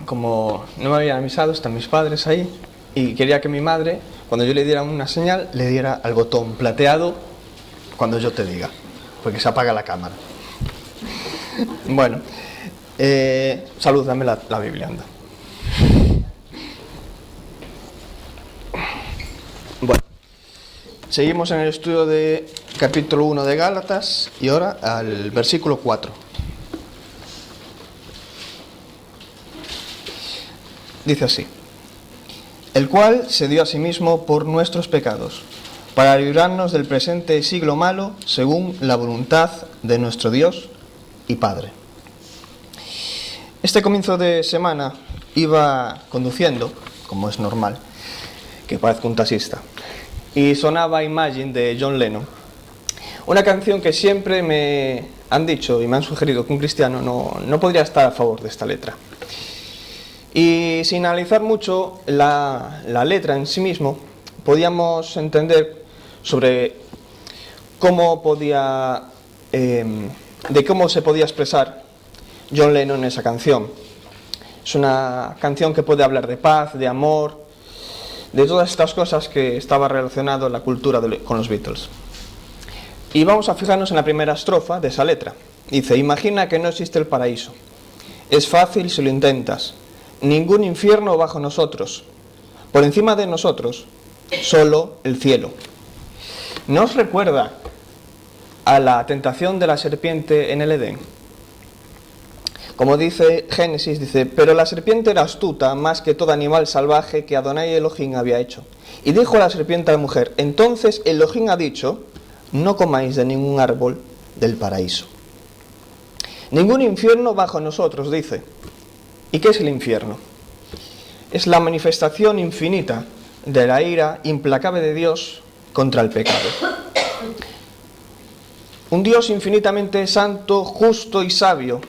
Como no me habían avisado, están mis padres ahí y quería que mi madre, cuando yo le diera una señal, le diera al botón plateado cuando yo te diga, porque se apaga la cámara. Bueno, salud, dame la Biblia, anda. Bueno, seguimos en el estudio de capítulo 1 de Gálatas y ahora al versículo 4. Dice así: el cual se dio a sí mismo por nuestros pecados, para librarnos del presente siglo malo, según la voluntad de nuestro Dios y Padre. Este comienzo de semana iba conduciendo, como es normal, que parezca un taxista, y sonaba Imagine de John Lennon, una canción que siempre me han dicho y me han sugerido que un cristiano no podría estar a favor de esta letra. Y sin analizar mucho la letra en sí mismo, podíamos entender sobre cómo cómo se podía expresar John Lennon en esa canción. Es una canción que puede hablar de paz, de amor, de todas estas cosas que estaba relacionado en la cultura con los Beatles. Y vamos a fijarnos en la primera estrofa de esa letra. Dice: imagina que no existe el paraíso. Es fácil si lo intentas. Ningún infierno bajo nosotros. Por encima de nosotros, solo el cielo. ¿No os recuerda a la tentación de la serpiente en el Edén? Como dice Génesis, dice: pero la serpiente era astuta más que todo animal salvaje que Adonai Elohim había hecho. Y dijo la serpiente a la mujer: entonces Elohim ha dicho, no comáis de ningún árbol del paraíso. Ningún infierno bajo nosotros, dice. ¿Y qué es el infierno? Es la manifestación infinita de la ira implacable de Dios contra el pecado. Un Dios infinitamente santo, justo y sabio,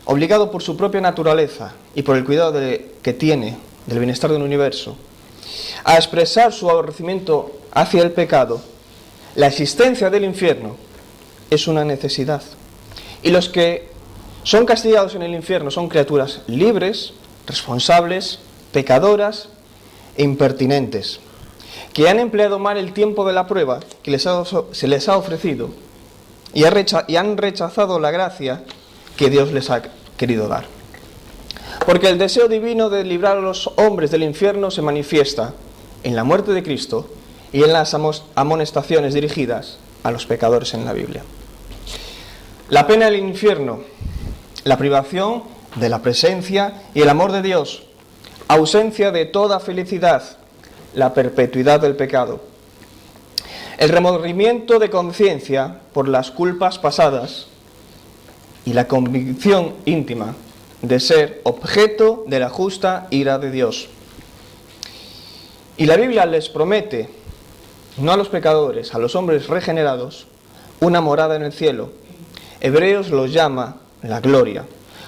obligado por su propia naturaleza y por el cuidado que tiene del bienestar del universo, a expresar su aborrecimiento hacia el pecado. La existencia del infierno es una necesidad. Y los que son castigados en el infierno son criaturas libres, responsables, pecadoras e impertinentes, que han empleado mal el tiempo de la prueba que se les ha ofrecido y han rechazado la gracia que Dios les ha querido dar. Porque el deseo divino de librar a los hombres del infierno se manifiesta en la muerte de Cristo y en las amonestaciones dirigidas a los pecadores en la Biblia. La pena del infierno, la privación de la presencia y el amor de Dios, ausencia de toda felicidad, la perpetuidad del pecado, el remordimiento de conciencia por las culpas pasadas y la convicción íntima de ser objeto de la justa ira de Dios. Y la Biblia les promete, no a los pecadores, a los hombres regenerados, una morada en el cielo. Hebreos los llama la gloria,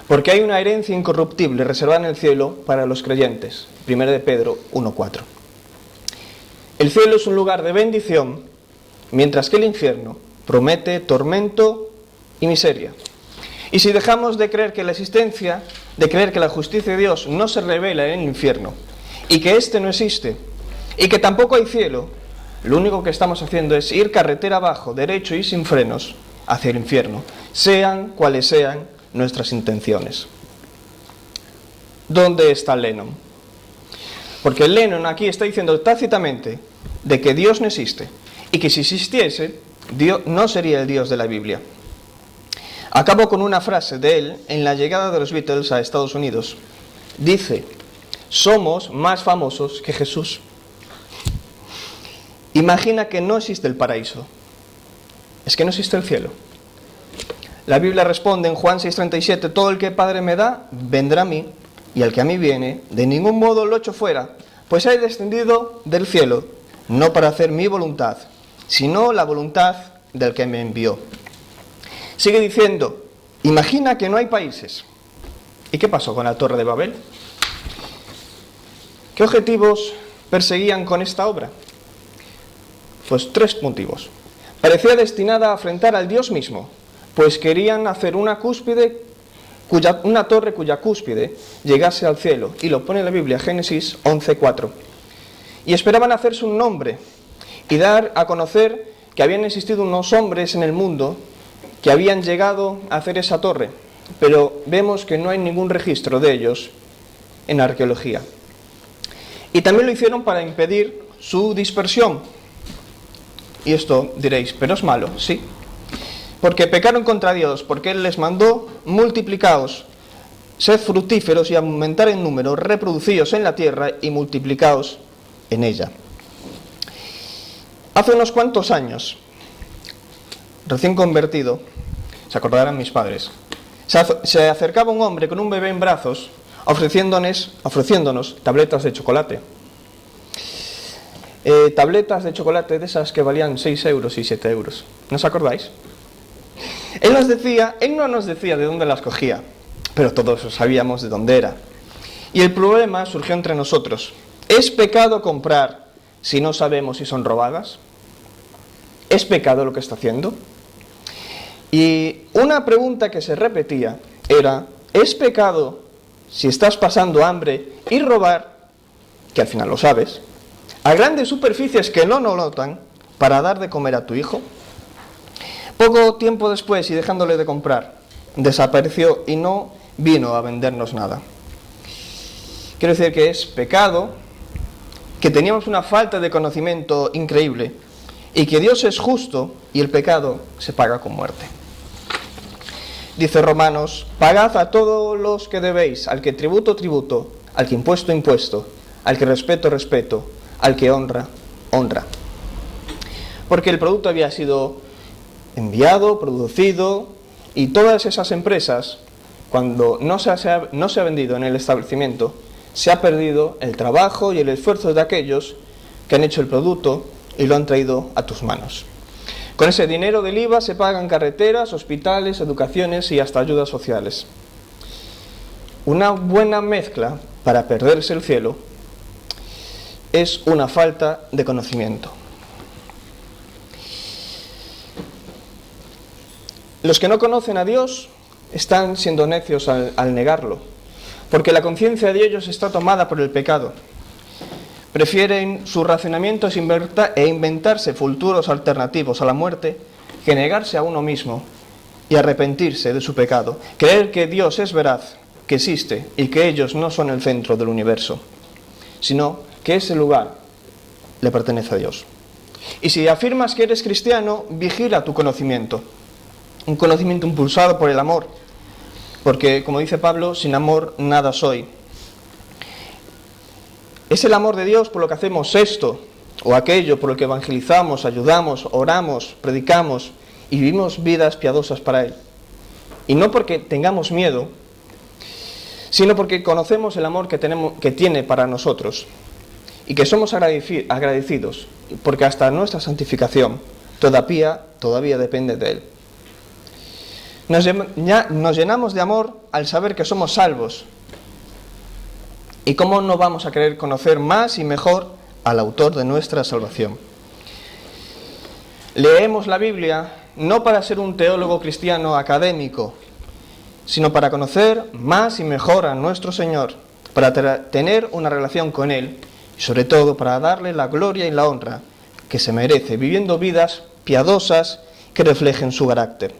porque hay una herencia incorruptible reservada en el cielo para los creyentes. 1 de Pedro 1:4. El cielo es un lugar de bendición, mientras que el infierno promete tormento y miseria. Y si dejamos de creer que la justicia de Dios no se revela en el infierno, y que éste no existe, y que tampoco hay cielo, lo único que estamos haciendo es ir carretera abajo, derecho y sin frenos, hacia el infierno, sean cuales sean nuestras intenciones. ¿Dónde está Lennon? Porque Lennon aquí está diciendo tácitamente de que Dios no existe y que si existiese, Dios no sería el Dios de la Biblia. Acabo con una frase de él en la llegada de los Beatles a Estados Unidos. Dice: somos más famosos que Jesús. Imagina que no existe el paraíso. Es que no existe el cielo. La Biblia responde en Juan 6:37: todo el que el Padre me da, vendrá a mí, y el que a mí viene, de ningún modo lo echo fuera, pues he descendido del cielo, no para hacer mi voluntad, sino la voluntad del que me envió. Sigue diciendo: imagina que no hay países. ¿Y qué pasó con la Torre de Babel? ¿Qué objetivos perseguían con esta obra? Pues 3 motivos. Parecía destinada a afrentar al Dios mismo, pues querían hacer una cúspide una torre cuya cúspide llegase al cielo, y lo pone en la Biblia, Génesis 11:4. Y esperaban hacerse un nombre y dar a conocer que habían existido unos hombres en el mundo que habían llegado a hacer esa torre, pero vemos que no hay ningún registro de ellos en la arqueología. Y también lo hicieron para impedir su dispersión. Y esto diréis, ¿pero es malo? Sí. Porque pecaron contra Dios, porque Él les mandó: multiplicaos, sed fructíferos y aumentar en número, reproducíos en la tierra y multiplicaos en ella. Hace unos cuantos años, recién convertido, se acordarán mis padres, se acercaba un hombre con un bebé en brazos ofreciéndonos tabletas de chocolate. Tabletas de chocolate de esas que valían 6 euros y 7 euros. ¿No os acordáis? Él no nos decía de dónde las cogía, pero todos sabíamos de dónde era. Y el problema surgió entre nosotros. ¿Es pecado comprar si no sabemos si son robadas? ¿Es pecado lo que está haciendo? Y una pregunta que se repetía era: ¿es pecado si estás pasando hambre y robar, que al final lo sabes, a grandes superficies que no lo notan, para dar de comer a tu hijo? Poco tiempo después, y dejándole de comprar, desapareció y no vino a vendernos nada. Quiero decir que es pecado, que teníamos una falta de conocimiento increíble, y que Dios es justo y el pecado se paga con muerte. Dice Romanos: pagad a todos los que debéis, al que tributo, tributo, al que impuesto, impuesto, al que respeto, respeto, al que honra, honra. Porque el producto había sido enviado, producido, y todas esas empresas, cuando no se ha vendido en el establecimiento, se ha perdido el trabajo y el esfuerzo de aquellos que han hecho el producto y lo han traído a tus manos. Con ese dinero del IVA se pagan carreteras, hospitales, educaciones y hasta ayudas sociales. Una buena mezcla para perderse el cielo es una falta de conocimiento. Los que no conocen a Dios están siendo necios al negarlo, porque la conciencia de ellos está tomada por el pecado. Prefieren sus razonamientos e inventarse futuros alternativos a la muerte que negarse a uno mismo y arrepentirse de su pecado, creer que Dios es veraz, que existe y que ellos no son el centro del universo, sino que ese lugar le pertenece a Dios. Y si afirmas que eres cristiano, vigila tu conocimiento, un conocimiento impulsado por el amor, porque, como dice Pablo, sin amor nada soy. Es el amor de Dios por lo que hacemos esto o aquello, por lo que evangelizamos, ayudamos, oramos, predicamos y vivimos vidas piadosas para Él. Y no porque tengamos miedo, sino porque conocemos el amor que tiene para nosotros y que somos agradecidos, porque hasta nuestra santificación todavía depende de Él. Nos llenamos de amor al saber que somos salvos. ¿Y cómo no vamos a querer conocer más y mejor al autor de nuestra salvación? Leemos la Biblia no para ser un teólogo cristiano académico, sino para conocer más y mejor a nuestro Señor, para tener una relación con Él y sobre todo para darle la gloria y la honra que se merece, viviendo vidas piadosas que reflejen su carácter,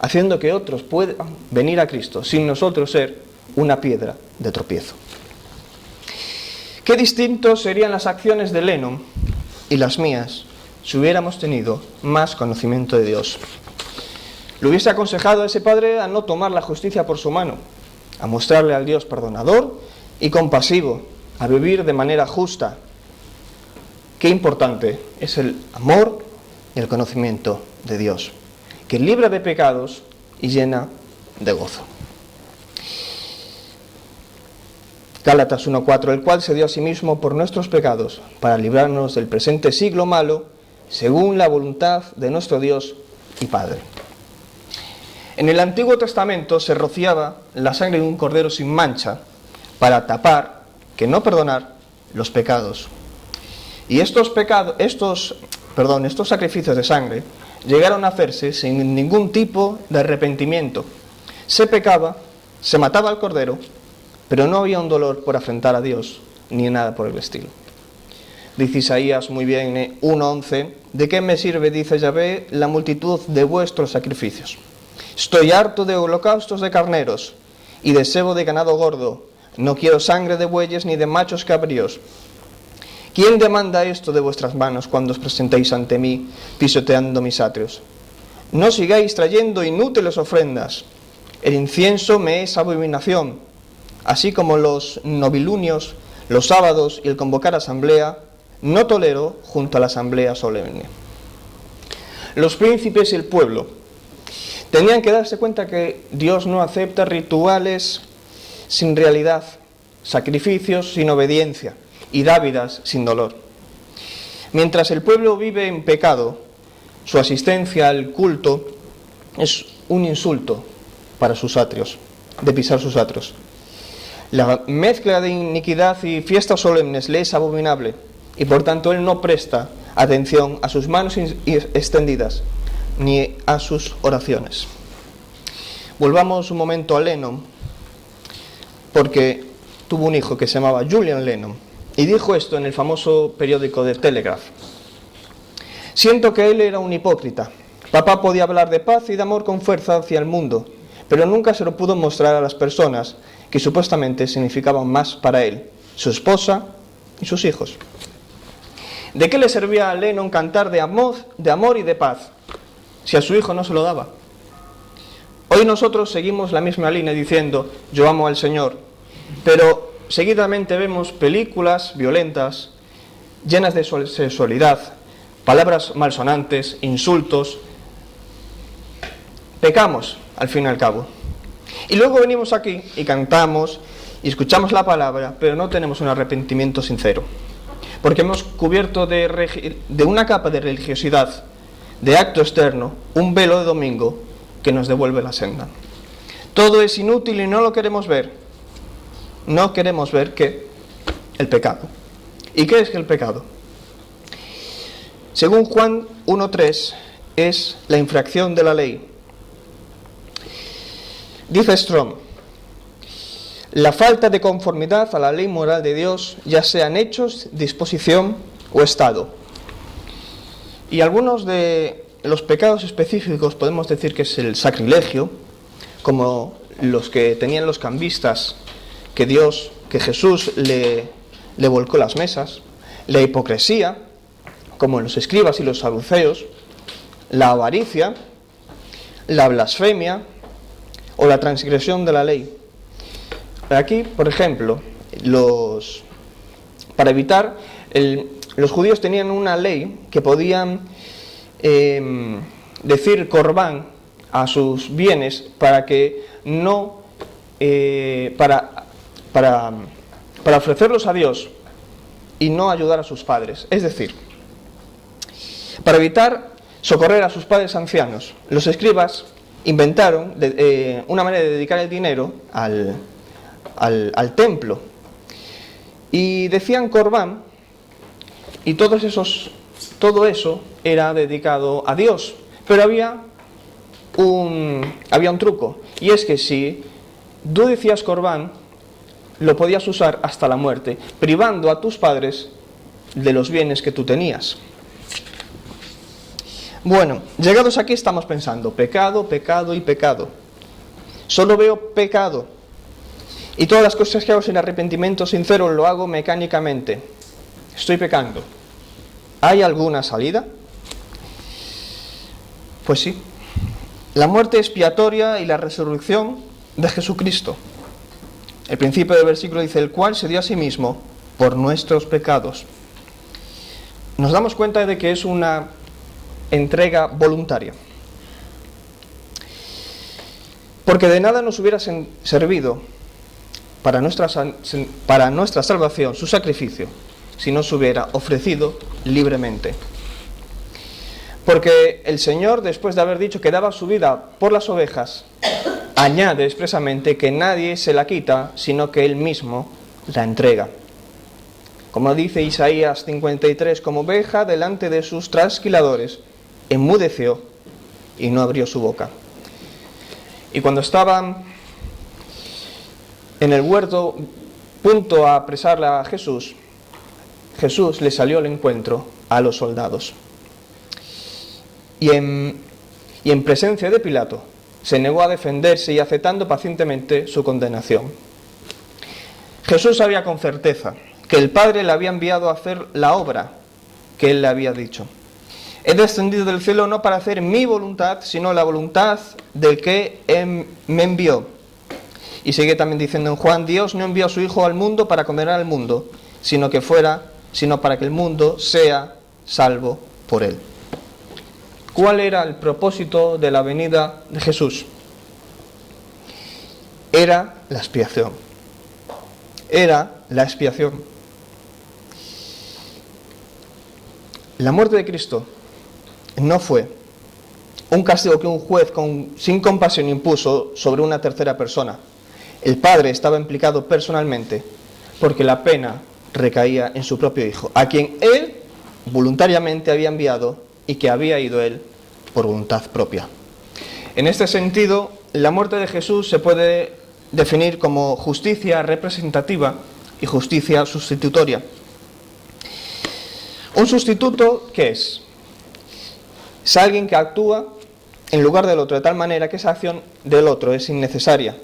haciendo que otros puedan venir a Cristo sin nosotros ser una piedra de tropiezo. Qué distintos serían las acciones de Lennon y las mías si hubiéramos tenido más conocimiento de Dios. Le hubiese aconsejado a ese padre a no tomar la justicia por su mano, a mostrarle al Dios perdonador y compasivo, a vivir de manera justa. Qué importante es el amor y el conocimiento de Dios, que libra de pecados y llena de gozo. Gálatas 1:4, el cual se dio a sí mismo por nuestros pecados, para librarnos del presente siglo malo, según la voluntad de nuestro Dios y Padre. En el Antiguo Testamento se rociaba la sangre de un cordero sin mancha para tapar, que no perdonar, los pecados. Y estos sacrificios de sangre llegaron a hacerse sin ningún tipo de arrepentimiento. Se pecaba Se mataba al cordero, pero no había un dolor por afrentar a Dios, ni nada por el estilo. Dice Isaías muy bien, 1:11, ¿de qué me sirve, dice Yahvé, la multitud de vuestros sacrificios? Estoy harto de holocaustos de carneros y de sebo de ganado gordo. No quiero sangre de bueyes ni de machos cabríos. ¿Quién demanda esto de vuestras manos cuando os presentéis ante mí, pisoteando mis atrios? No sigáis trayendo inútiles ofrendas. El incienso me es abominación, así como los novilunios, los sábados y el convocar asamblea, no tolero junto a la asamblea solemne. Los príncipes y el pueblo tenían que darse cuenta que Dios no acepta rituales sin realidad, sacrificios sin obediencia y dávidas sin dolor. Mientras el pueblo vive en pecado, su asistencia al culto es un insulto para sus atrios, de pisar sus atrios. La mezcla de iniquidad y fiestas solemnes le es abominable y por tanto él no presta atención a sus manos extendidas ni a sus oraciones. Volvamos un momento a Lennon, porque tuvo un hijo que se llamaba Julian Lennon y dijo esto en el famoso periódico The Telegraph. Siento que él era un hipócrita. Papá podía hablar de paz y de amor con fuerza hacia el mundo, pero nunca se lo pudo mostrar a las personas que supuestamente significaban más para él, su esposa y sus hijos. ¿De qué le servía a Lennon cantar de amor y de paz si a su hijo no se lo daba? Hoy nosotros seguimos la misma línea diciendo yo amo al Señor, pero seguidamente vemos películas violentas llenas de sexualidad, palabras malsonantes, insultos. Pecamos al fin y al cabo. Y luego venimos aquí y cantamos y escuchamos la palabra, pero no tenemos un arrepentimiento sincero, porque hemos cubierto de una capa de religiosidad, de acto externo, un velo de domingo que nos devuelve la senda. Todo es inútil y no lo queremos ver. No queremos ver que el pecado. ¿Y qué es el pecado? Según Juan 1:3, es la infracción de la ley. Dice Strong, la falta de conformidad a la ley moral de Dios, ya sean hechos, disposición o estado. Y algunos de los pecados específicos podemos decir que es el sacrilegio, como los que tenían los cambistas, que Jesús le volcó las mesas, la hipocresía, como los escribas y los saduceos, la avaricia, la blasfemia o la transgresión de la ley. Aquí, por ejemplo, para evitar, los judíos tenían una ley que podían decir corbán a sus bienes para que no para ofrecerlos a Dios y no ayudar a sus padres. Es decir, para evitar socorrer a sus padres ancianos, los escribas inventaron una manera de dedicar el dinero al templo y decían corbán, y todo eso era dedicado a Dios, pero había un truco, y es que si tú decías corbán, lo podías usar hasta la muerte, privando a tus padres de los bienes que tú tenías. Bueno, llegados aquí estamos pensando, pecado, pecado y pecado. Solo veo pecado. Y todas las cosas que hago sin arrepentimiento sincero lo hago mecánicamente. Estoy pecando. ¿Hay alguna salida? Pues sí. La muerte expiatoria y la resurrección de Jesucristo. El principio del versículo dice, el cual se dio a sí mismo por nuestros pecados. Nos damos cuenta de que es una entrega voluntaria. Porque de nada nos hubiera servido para nuestra salvación su sacrificio si no se hubiera ofrecido libremente. Porque el Señor, después de haber dicho que daba su vida por las ovejas, añade expresamente que nadie se la quita, sino que Él mismo la entrega. Como dice Isaías 53, como oveja delante de sus trasquiladores, enmudeció y no abrió su boca. Y cuando estaban en el huerto, punto a apresarle a Jesús, Jesús le salió al encuentro a los soldados. Y en presencia de Pilato, se negó a defenderse y aceptando pacientemente su condenación. Jesús sabía con certeza que el Padre le había enviado a hacer la obra que él le había dicho. He descendido del cielo no para hacer mi voluntad, sino la voluntad del que me envió. Y sigue también diciendo en Juan: Dios no envió a su Hijo al mundo para condenar al mundo, sino para que el mundo sea salvo por él. ¿Cuál era el propósito de la venida de Jesús? Era la expiación. Era la expiación. La muerte de Cristo no fue un castigo que un juez sin compasión impuso sobre una tercera persona. El Padre estaba implicado personalmente porque la pena recaía en su propio Hijo, a quien Él voluntariamente había enviado y que había ido Él por voluntad propia. En este sentido, la muerte de Jesús se puede definir como justicia representativa y justicia sustitutoria. Un sustituto, ¿qué es? Es alguien que actúa en lugar del otro de tal manera que esa acción del otro es innecesaria.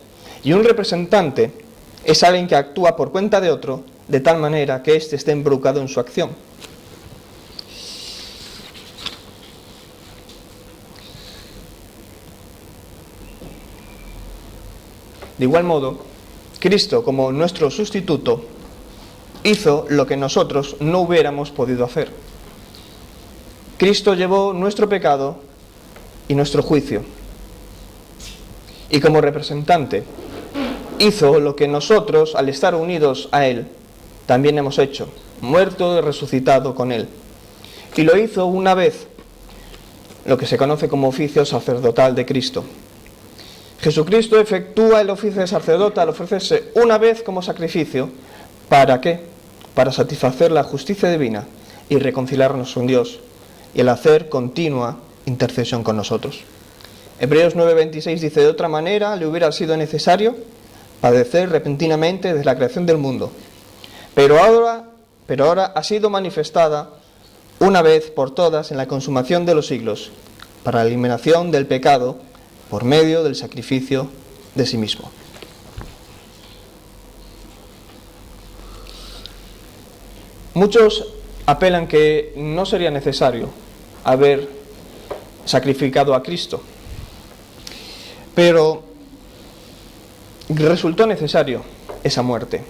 Y un representante es alguien que actúa por cuenta de otro de tal manera que éste esté involucrado en su acción. De igual modo, Cristo, como nuestro sustituto, hizo lo que nosotros no hubiéramos podido hacer. Cristo llevó nuestro pecado y nuestro juicio. Y como representante, hizo lo que nosotros, al estar unidos a Él, también hemos hecho, muerto y resucitado con Él. Y lo hizo una vez, lo que se conoce como oficio sacerdotal de Cristo. Jesucristo efectúa el oficio de sacerdote al ofrecerse una vez como sacrificio. ¿Para qué? Para satisfacer la justicia divina y reconciliarnos con Dios, y el hacer continua intercesión con nosotros. Hebreos 9:26 dice: de otra manera le hubiera sido necesario padecer repentinamente desde la creación del mundo, pero ahora ha sido manifestada una vez por todas en la consumación de los siglos, para la eliminación del pecado por medio del sacrificio de sí mismo. Muchos apelan que no sería necesario haber sacrificado a Cristo, pero resultó necesario esa muerte,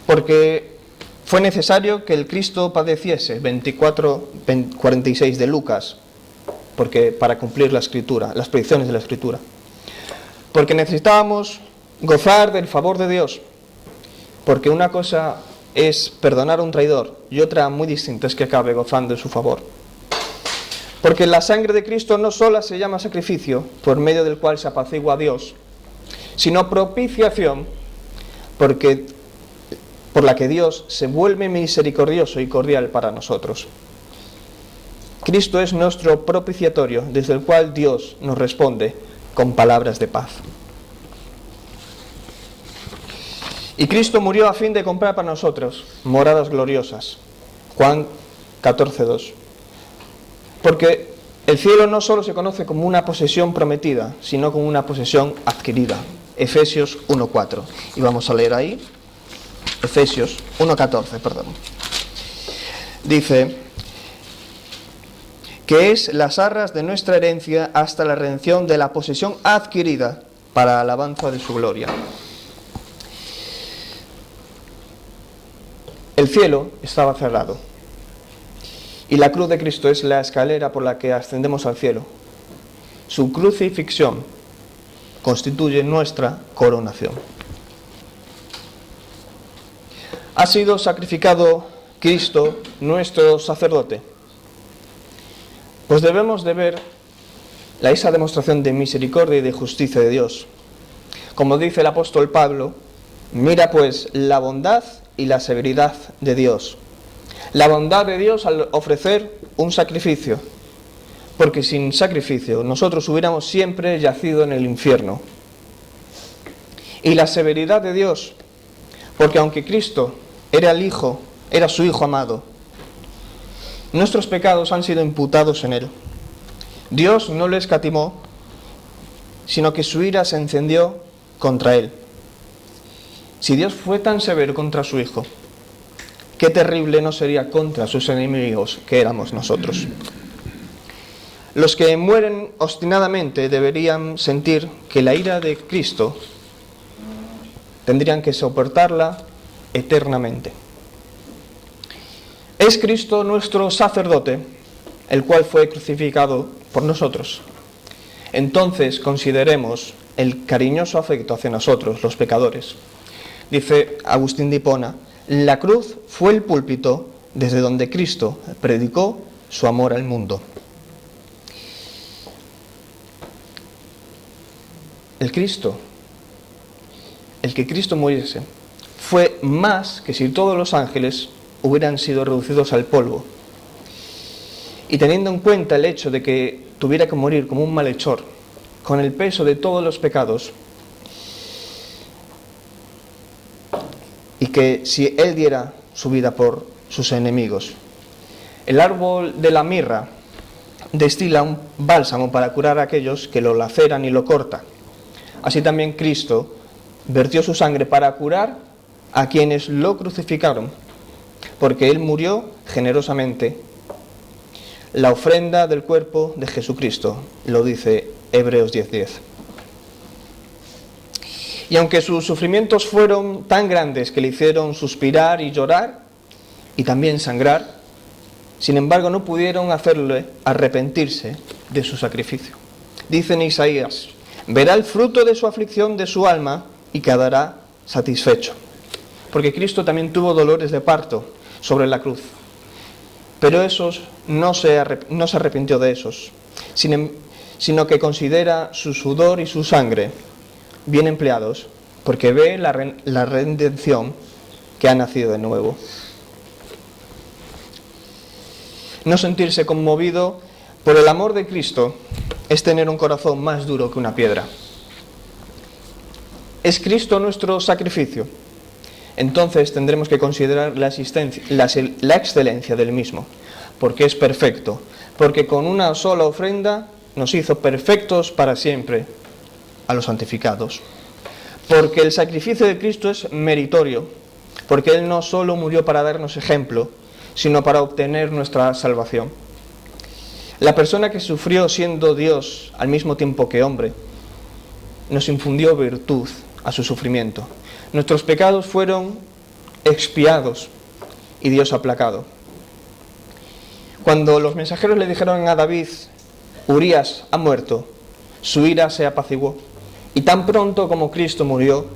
porque fue necesario que el Cristo padeciese, 24:46 de Lucas, porque para cumplir la Escritura, las predicciones de la Escritura, porque necesitábamos gozar del favor de Dios, porque una cosa es perdonar a un traidor y otra muy distinta es que acabe gozando de su favor. Porque la sangre de Cristo no solo se llama sacrificio, por medio del cual se apacigua a Dios, sino propiciación, por la que Dios se vuelve misericordioso y cordial para nosotros. Cristo es nuestro propiciatorio, desde el cual Dios nos responde con palabras de paz. Y Cristo murió a fin de comprar para nosotros moradas gloriosas. Juan 14:2. Porque el cielo no solo se conoce como una posesión prometida, sino como una posesión adquirida. Efesios 1:4. Y vamos a leer ahí. Efesios 1:14, perdón. Dice que es las arras de nuestra herencia hasta la redención de la posesión adquirida para la alabanza de su gloria. El cielo estaba cerrado y la cruz de Cristo es la escalera por la que ascendemos al cielo. Su crucifixión constituye nuestra coronación. Ha sido sacrificado Cristo, nuestro sacerdote. Pues debemos de ver esa demostración de misericordia y de justicia de Dios. Como dice el apóstol Pablo, mira pues la bondad y la severidad de Dios. La bondad de Dios al ofrecer un sacrificio, porque sin sacrificio nosotros hubiéramos siempre yacido en el infierno. y la severidad de Dios, porque aunque Cristo era su Hijo amado, nuestros pecados han sido imputados en Él. Dios no lo escatimó, sino que su ira se encendió contra Él. Si Dios fue tan severo contra su Hijo, qué terrible no sería contra sus enemigos que éramos nosotros. Los que mueren obstinadamente deberían sentir que la ira de Cristo tendrían que soportarla eternamente. Es Cristo nuestro sacerdote, el cual fue crucificado por nosotros. Entonces consideremos el cariñoso afecto hacia nosotros, los pecadores. Dice Agustín de Hipona: la cruz fue el púlpito desde donde Cristo predicó su amor al mundo. El que Cristo muriese, fue más que si todos los ángeles hubieran sido reducidos al polvo. Y teniendo en cuenta el hecho de que tuviera que morir como un malhechor, con el peso de todos los pecados, y que si Él diera su vida por sus enemigos. El árbol de la mirra destila un bálsamo para curar a aquellos que lo laceran y lo cortan. Así también Cristo vertió su sangre para curar a quienes lo crucificaron, porque Él murió generosamente. La ofrenda del cuerpo de Jesucristo, lo dice Hebreos 10:10. Y aunque sus sufrimientos fueron tan grandes que le hicieron suspirar y llorar, y también sangrar, sin embargo no pudieron hacerle arrepentirse de su sacrificio. Dice en Isaías: verá el fruto de su aflicción de su alma y quedará satisfecho. Porque Cristo también tuvo dolores de parto sobre la cruz. Pero no se arrepintió de esos, sino que considera su sudor y su sangre bien empleados, porque ve la redención que ha nacido de nuevo. No sentirse conmovido por el amor de Cristo es tener un corazón más duro que una piedra. ¿Es Cristo nuestro sacrificio? Entonces tendremos que considerar la excelencia del mismo, porque es perfecto, porque con una sola ofrenda nos hizo perfectos para siempre a los santificados. Porque el sacrificio de Cristo es meritorio, porque Él no solo murió para darnos ejemplo, sino para obtener nuestra salvación. La persona que sufrió siendo Dios al mismo tiempo que hombre, nos infundió virtud a su sufrimiento. Nuestros pecados fueron expiados y Dios aplacado. Cuando los mensajeros le dijeron a David: Urías ha muerto, su ira se apaciguó, y tan pronto como Cristo murió,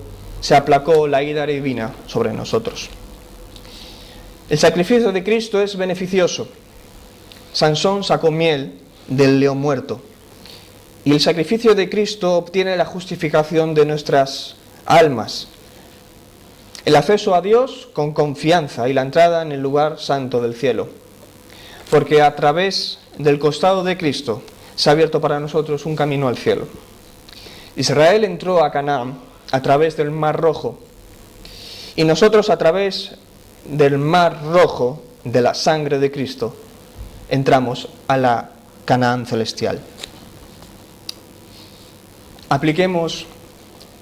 se aplacó la ira divina sobre nosotros. El sacrificio de Cristo es beneficioso. Sansón sacó miel del león muerto, y el sacrificio de Cristo obtiene la justificación de nuestras almas, el acceso a Dios con confianza y la entrada en el lugar santo del cielo, porque a través del costado de Cristo se ha abierto para nosotros un camino al cielo. Israel entró a Canaán a través del Mar Rojo, y nosotros a través del Mar Rojo, de la sangre de Cristo, entramos a la Canaán celestial. Apliquemos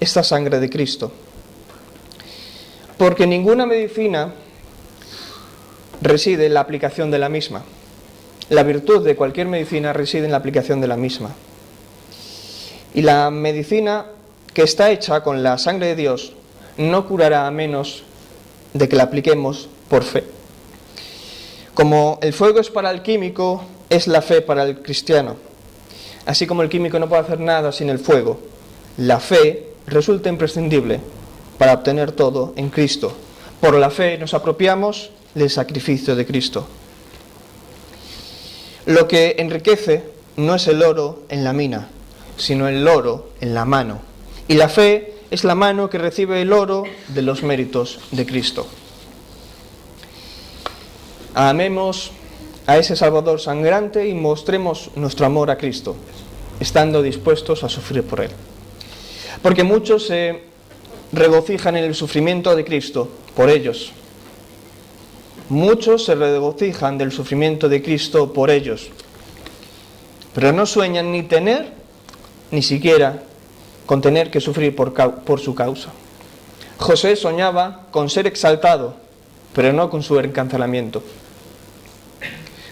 esta sangre de Cristo, porque ninguna medicina reside en la aplicación de la misma. La virtud de cualquier medicina reside en la aplicación de la misma. Y la medicina que está hecha con la sangre de Dios no curará a menos de que la apliquemos por fe. Como el fuego es para el químico, es la fe para el cristiano. Así como el químico no puede hacer nada sin el fuego, la fe resulta imprescindible para obtener todo en Cristo. Por la fe nos apropiamos del sacrificio de Cristo. Lo que enriquece no es el oro en la mina, sino el oro en la mano. Y la fe es la mano que recibe el oro de los méritos de Cristo. Amemos a ese Salvador sangrante y mostremos nuestro amor a Cristo, estando dispuestos a sufrir por Él. Porque muchos se regocijan en el sufrimiento de Cristo por ellos. Muchos se regocijan del sufrimiento de Cristo por ellos, pero no sueñan ni tener, ni siquiera con tener que sufrir por su causa. José soñaba con ser exaltado, pero no con su encarcelamiento.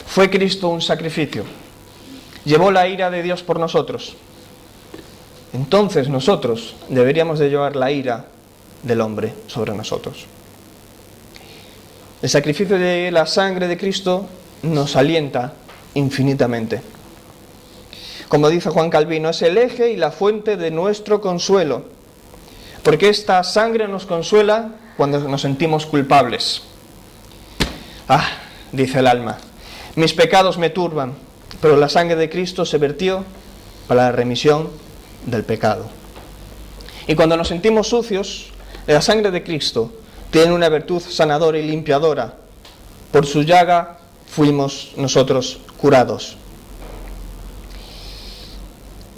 Fue Cristo un sacrificio. Llevó la ira de Dios por nosotros. Entonces nosotros deberíamos de llevar la ira del hombre sobre nosotros. El sacrificio de la sangre de Cristo nos alienta infinitamente. Como dice Juan Calvino, es el eje y la fuente de nuestro consuelo, porque esta sangre nos consuela cuando nos sentimos culpables. Dice el alma, mis pecados me turban, pero la sangre de Cristo se vertió para la remisión del pecado. Y cuando nos sentimos sucios, la sangre de Cristo tiene una virtud sanadora y limpiadora. Por su llaga fuimos nosotros curados.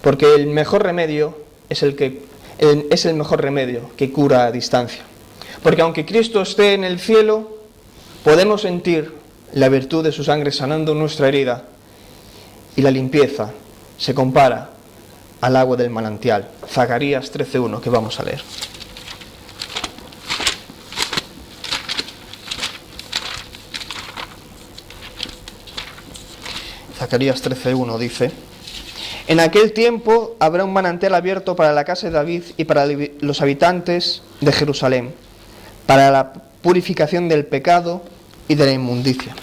Porque el mejor remedio es el mejor remedio que cura a distancia. Porque aunque Cristo esté en el cielo, podemos sentir la virtud de su sangre sanando nuestra herida, y la limpieza se compara al agua del manantial. Zacarías 13:1, que vamos a leer. Zacarías 13:1 dice: en aquel tiempo habrá un manantial abierto para la casa de David y para los habitantes de Jerusalén, para la purificación del pecado y de la inmundicia.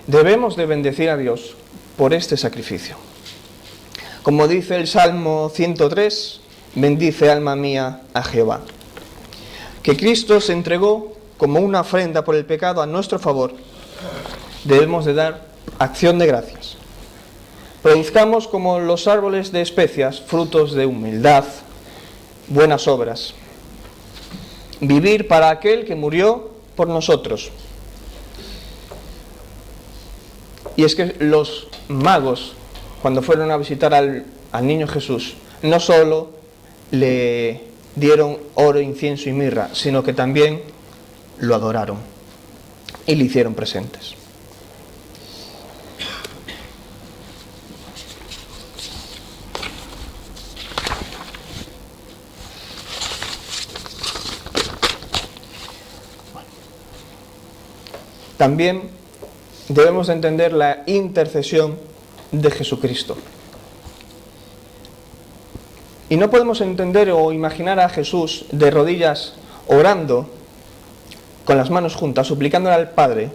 Debemos de bendecir a Dios por este sacrificio. Como dice el Salmo 103, bendice alma mía a Jehová. Que Cristo se entregó como una ofrenda por el pecado a nuestro favor, debemos de dar acción de gracias. Produzcamos como los árboles de especias frutos de humildad, buenas obras. Vivir para aquel que murió por nosotros. Y es que los magos, cuando fueron a visitar al niño Jesús, no solo le dieron oro, incienso y mirra, sino que también lo adoraron y le hicieron presentes. También debemos entender la intercesión de Jesucristo. Y no podemos entender o imaginar a Jesús de rodillas orando con las manos juntas, suplicándole al Padre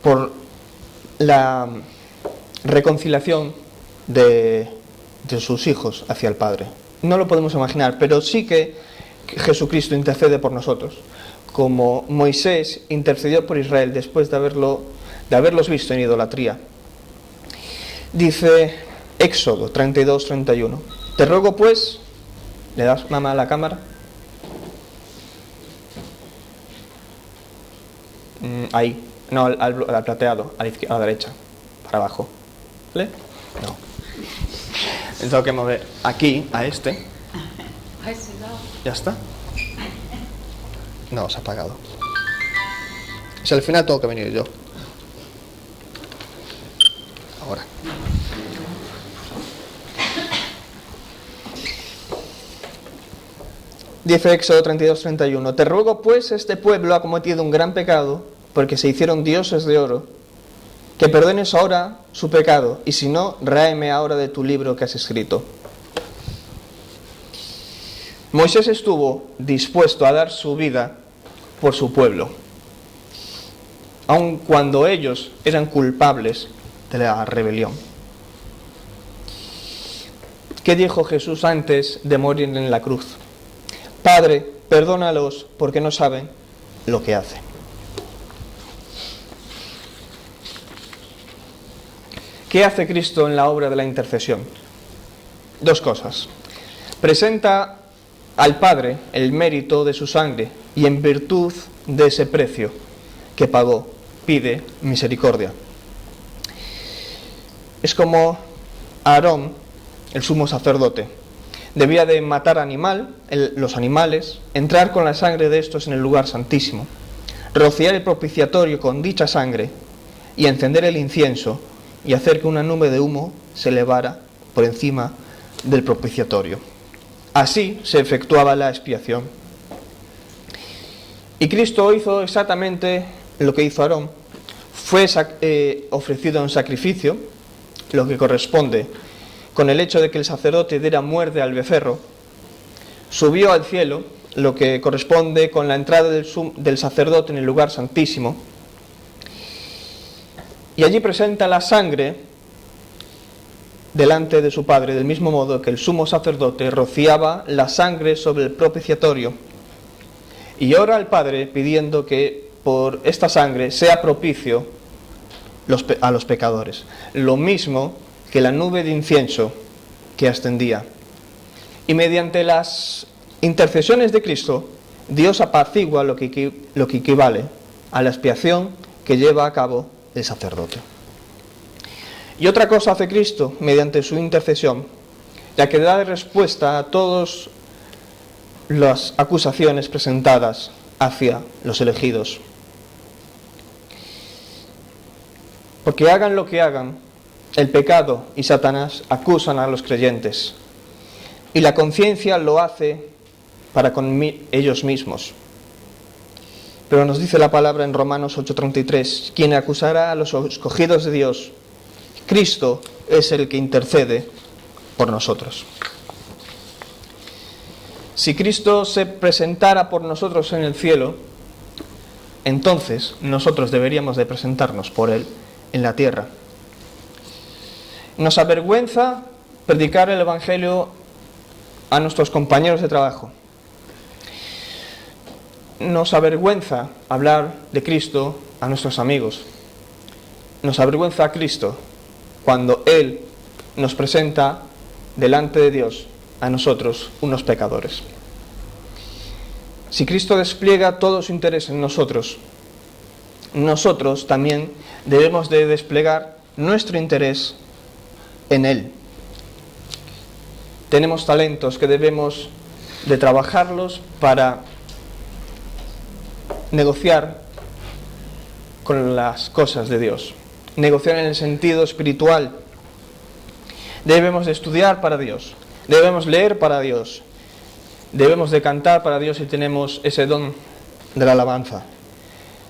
por la reconciliación de sus hijos hacia el Padre. No lo podemos imaginar, pero sí que Jesucristo intercede por nosotros, como Moisés intercedió por Israel después de haberlos visto en idolatría. Dice Éxodo 32:31, te ruego pues, ¿le das mamá a la cámara? Ahí, no, al plateado, a la derecha, para abajo, ¿vale? No. Tengo que mover aquí, a este. ¿Ya está? No, se ha apagado. Si al final tengo que venir yo. Ahora. Dice Éxodo 32:31, te ruego pues, este pueblo ha cometido un gran pecado, porque se hicieron dioses de oro, que perdones ahora su pecado, y si no, ráeme ahora de tu libro que has escrito. Moisés estuvo dispuesto a dar su vida por su pueblo, aun cuando ellos eran culpables de la rebelión. ¿Qué dijo Jesús antes de morir en la cruz? Padre, perdónalos porque no saben lo que hacen. ¿Qué hace Cristo en la obra de la intercesión? Dos cosas. Presenta al Padre el mérito de su sangre y en virtud de ese precio que pagó, pide misericordia. Es como Aarón el sumo sacerdote. Debía de matar los animales, entrar con la sangre de estos en el lugar santísimo, rociar el propiciatorio con dicha sangre y encender el incienso y hacer que una nube de humo se elevara por encima del propiciatorio. Así se efectuaba la expiación. Y Cristo hizo exactamente lo que hizo Aarón. Fue ofrecido en sacrificio, lo que corresponde con el hecho de que el sacerdote diera muerte al becerro. Subió al cielo, lo que corresponde con la entrada del sacerdote en el lugar santísimo. Y allí presenta la sangre delante de su Padre, del mismo modo que el sumo sacerdote rociaba la sangre sobre el propiciatorio. Y ora al Padre pidiendo que por esta sangre sea propicio a los pecadores. Lo mismo que la nube de incienso que ascendía. Y mediante las intercesiones de Cristo, Dios apacigua lo que equivale a la expiación que lleva a cabo el sacerdote. Y otra cosa hace Cristo mediante su intercesión, ya que da respuesta a todas las acusaciones presentadas hacia los elegidos. Porque hagan lo que hagan, el pecado y Satanás acusan a los creyentes, y la conciencia lo hace para con ellos mismos. Pero nos dice la palabra en Romanos 8:33, ¿quién acusará a los escogidos de Dios? Cristo es el que intercede por nosotros. Si Cristo se presentara por nosotros en el cielo, entonces nosotros deberíamos de presentarnos por Él en la tierra. Nos avergüenza predicar el Evangelio a nuestros compañeros de trabajo. Nos avergüenza hablar de Cristo a nuestros amigos. Nos avergüenza a Cristo cuando Él nos presenta delante de Dios a nosotros, unos pecadores. Si Cristo despliega todo su interés en nosotros, nosotros también debemos de desplegar nuestro interés en Él. Tenemos talentos que debemos de trabajarlos para negociar con las cosas de Dios. Negociar en el sentido espiritual. Debemos de estudiar para Dios. Debemos leer para Dios. Debemos de cantar para Dios si tenemos ese don de la alabanza.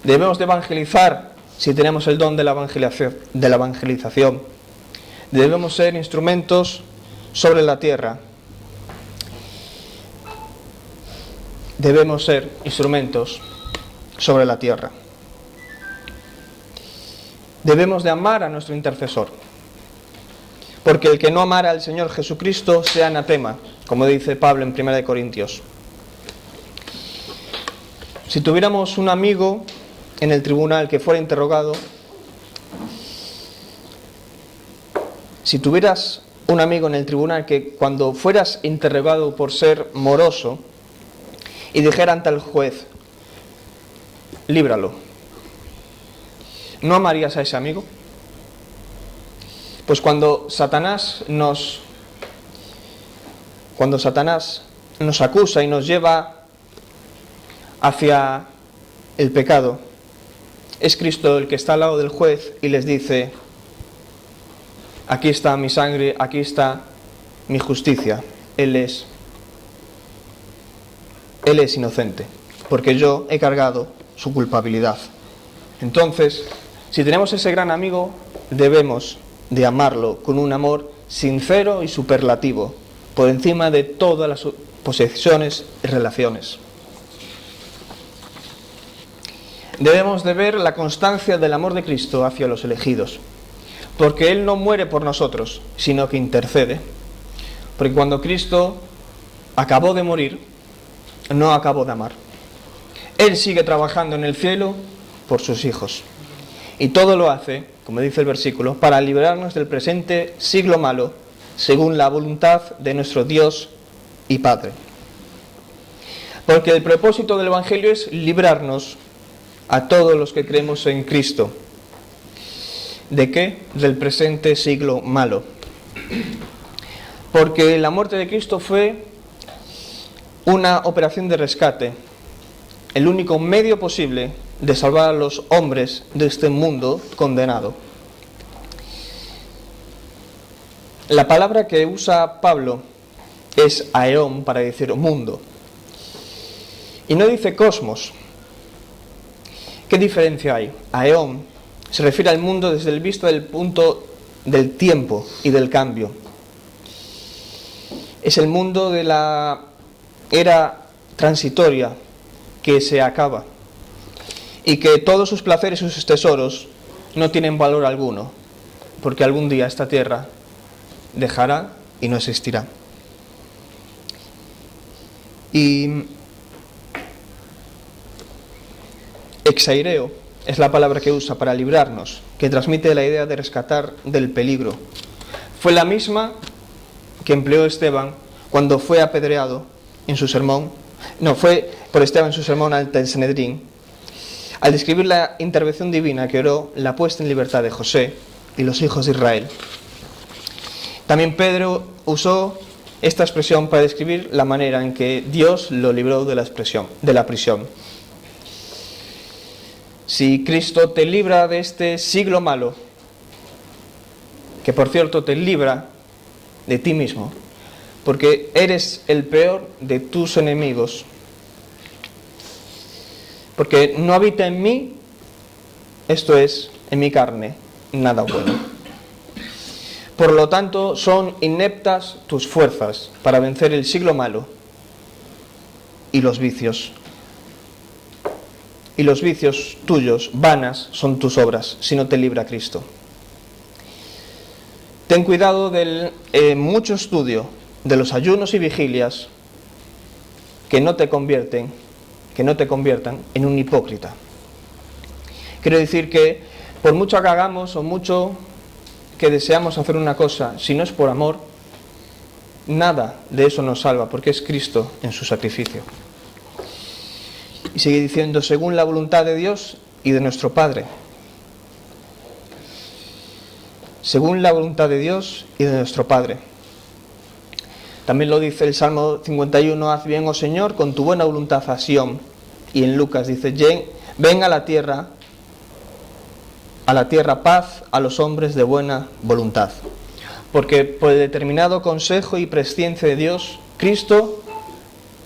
Debemos de evangelizar si tenemos el don de la evangelización. Debemos ser instrumentos sobre la tierra. Debemos ser instrumentos sobre la tierra. Debemos de amar a nuestro intercesor, porque el que no amara al Señor Jesucristo sea anatema, como dice Pablo en 1 Corintios. Si tuviéramos un amigo en el tribunal que fuera interrogado, si tuvieras un amigo en el tribunal que cuando fueras interrogado por ser moroso y dijera ante el juez, líbralo, ¿no amarías a ese amigo? Pues cuando Satanás nos acusa y nos lleva hacia el pecado, es Cristo el que está al lado del juez y les dice, aquí está mi sangre, aquí está mi justicia. Él es inocente, porque yo he cargado su culpabilidad. Entonces, si tenemos ese gran amigo, debemos de amarlo con un amor sincero y superlativo, por encima de todas las posesiones y relaciones. Debemos de ver la constancia del amor de Cristo hacia los elegidos, porque Él no muere por nosotros, sino que intercede. Porque cuando Cristo acabó de morir, no acabó de amar. Él sigue trabajando en el cielo por sus hijos. Y todo lo hace, como dice el versículo, para librarnos del presente siglo malo, según la voluntad de nuestro Dios y Padre. Porque el propósito del Evangelio es librarnos a todos los que creemos en Cristo. ¿De qué? Del presente siglo malo. porque la muerte de Cristo fue una operación de rescate, el único medio posible de salvar a los hombres de este mundo condenado. La palabra que usa Pablo es aeón para decir mundo, y no dice cosmos. ¿Qué diferencia hay? Aeón se refiere al mundo desde el visto del punto del tiempo y del cambio. Es el mundo de la era transitoria que se acaba y que todos sus placeres y sus tesoros no tienen valor alguno, porque algún día esta tierra dejará y no existirá. Y exaireo es la palabra que usa para librarnos, que transmite la idea de rescatar del peligro. Fue la misma que empleó Esteban cuando fue apedreado en su sermón, fue por Esteban en su sermón ante el Sanedrín, al describir la intervención divina que oró la puesta en libertad de José y los hijos de Israel. También Pedro usó esta expresión para describir la manera en que Dios lo libró de la prisión. Si Cristo te libra de este siglo malo, que por cierto te libra de ti mismo, porque eres el peor de tus enemigos, porque no habita en mí, esto es, en mi carne, nada bueno. Por lo tanto, son ineptas tus fuerzas para vencer el siglo malo y los vicios. Y los vicios tuyos, vanas, son tus obras, si no te libra Cristo. Ten cuidado del mucho estudio de los ayunos y vigilias que no te conviertan en un hipócrita. Quiero decir que por mucho que hagamos o mucho que deseamos hacer una cosa, si no es por amor, nada de eso nos salva, porque es Cristo en su sacrificio. Y sigue diciendo, según la voluntad de Dios y de nuestro Padre. Según la voluntad de Dios y de nuestro Padre. También lo dice el Salmo 51, haz bien, oh Señor, con tu buena voluntad a Sión. Y en Lucas dice, ven a la tierra paz a los hombres de buena voluntad. Porque por el determinado consejo y presciencia de Dios, Cristo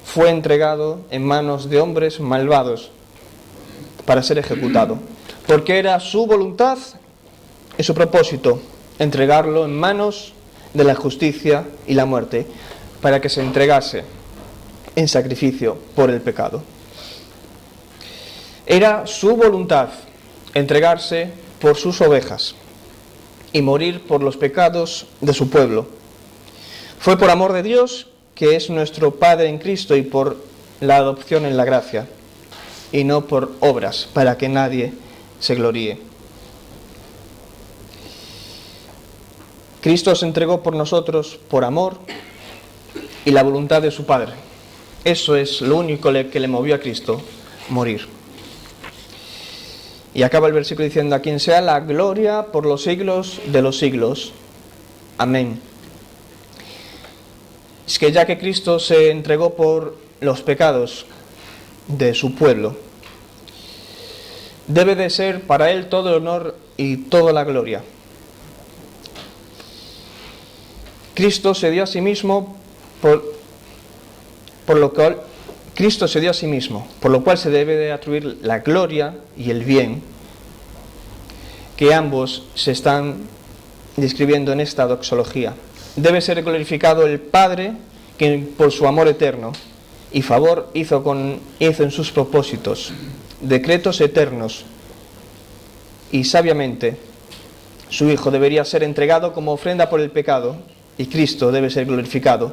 fue entregado en manos de hombres malvados para ser ejecutado. Porque era su voluntad y su propósito entregarlo en manos de la justicia y la muerte, para que se entregase en sacrificio por el pecado. Era su voluntad entregarse por sus ovejas y morir por los pecados de su pueblo. Fue por amor de Dios, que es nuestro Padre en Cristo, y por la adopción en la gracia, y no por obras, para que nadie se gloríe. Cristo se entregó por nosotros por amor y la voluntad de su Padre. Eso es lo único que le movió a Cristo, morir. Y acaba el versículo diciendo, a quien sea la gloria por los siglos de los siglos. Amén. Es que ya que Cristo se entregó por los pecados de su pueblo, debe de ser para él todo el honor y toda la gloria. Cristo se dio a sí mismo por lo cual se debe de atribuir la gloria y el bien, que ambos se están describiendo en esta doxología. Debe ser glorificado el Padre, que por su amor eterno y favor hizo en sus propósitos decretos eternos, y sabiamente su Hijo debería ser entregado como ofrenda por el pecado, y Cristo debe ser glorificado,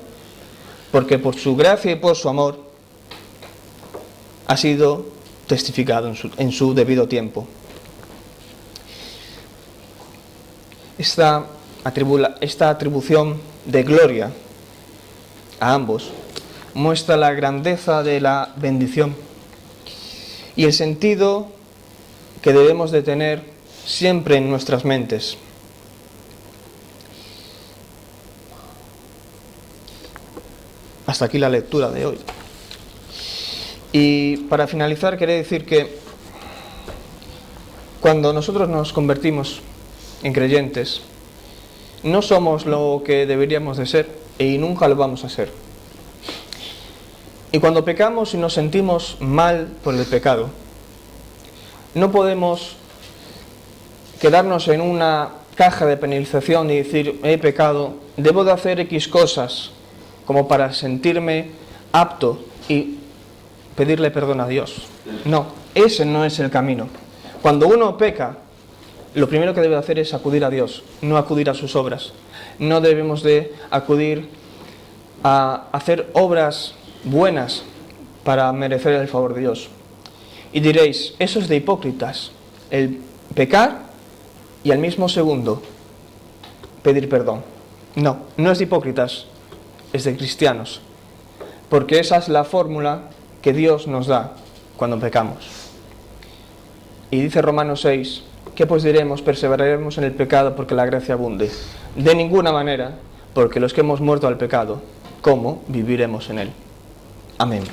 porque por su gracia y por su amor ha sido testificado en su debido tiempo. Esta atribución de gloria a ambos muestra la grandeza de la bendición y el sentido que debemos de tener siempre en nuestras mentes. hasta aquí la lectura de hoy. Y para finalizar, quería decir que cuando nosotros nos convertimos en creyentes, no somos lo que deberíamos de ser y nunca lo vamos a ser. Y cuando pecamos y nos sentimos mal por el pecado, no podemos quedarnos en una caja de penalización y decir, he pecado, debo de hacer X cosas como para sentirme apto y pedirle perdón a Dios. No, ese no es el camino. Cuando uno peca, lo primero que debe hacer es acudir a Dios, no acudir a sus obras. No debemos de acudir a hacer obras buenas para merecer el favor de Dios. Y diréis, eso es de hipócritas, el pecar y al mismo segundo pedir perdón. No, no es de hipócritas, es de cristianos, porque esa es la fórmula que Dios nos da cuando pecamos. Y dice Romanos 6, ¿qué pues diremos? Perseveraremos en el pecado porque la gracia abunde. De ninguna manera, porque los que hemos muerto al pecado, ¿cómo viviremos en él? Amén.